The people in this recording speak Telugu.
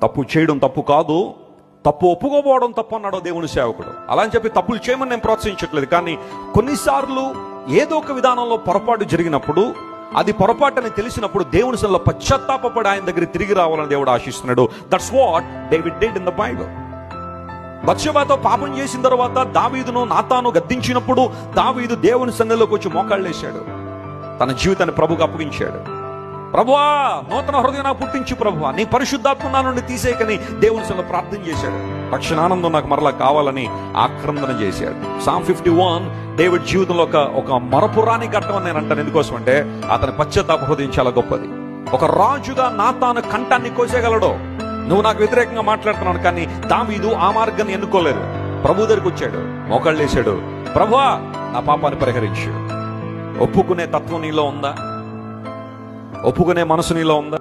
తప్పు చేయడం తప్పు కాదు, తప్పు ఒప్పుకోపోవడం తప్పు అన్నాడు దేవుని సేవకుడు. అలా అని చెప్పి తప్పులు చేయమని నేను ప్రోత్సహించట్లేదు, కానీ కొన్నిసార్లు ఏదో ఒక విధానంలో పొరపాటు జరిగినప్పుడు, అది పొరపాటు అని తెలిసినప్పుడు దేవుని సన్నిధిలో పశ్చాత్తాపపడి ఆయన దగ్గర తిరిగి రావాలని దేవుడు ఆశిస్తున్నాడు. That's what David did in the Bible. బత్షెబాతో పాపం చేసిన తర్వాత దావీదును నాతాను గద్దించినప్పుడు దావీదు దేవుని సన్నిధిలోకి వచ్చి మోకాళ్ళేశాడు, తన జీవితాన్ని ప్రభువుకు అప్పగించాడు. ప్రభువా, నూతన హృదయం నాకు పుట్టించి ప్రభువా, నీ పరిశుద్ధాత్మ నా నుండి తీసేయకని దేవుని సన్నిధిలో ప్రార్థన చేశాడు. రక్షణానందం నాకు మరలా కావాలని ఆక్రందన చేశాడు. Psalm 51 డేవిడ్ జీవితంలో ఒక మరపురాని ఘట్టం అని నేను అంటాను. ఎందుకోసం అంటే అతని పశ్చాత్తాప హృదయం చాలా గొప్పది. ఒక రాజుగా నాతాను కంఠాన్ని కోసేయగలడు. నువ్వు నాకు వ్యతిరేకంగా మాట్లాడుతున్నావు, కానీ దావీదు ఆ మార్గాన్ని ఎన్నుకోలేదు. ప్రభు దగ్గరికి వచ్చాడు, మోకాళ్ళు వేశాడు, ప్రభువా నా పాపాన్ని పరిహరించు. ఒప్పుకునే తత్వం నీలో ఉందా? ఒప్పుకునే మనసు నీలో ఉందా?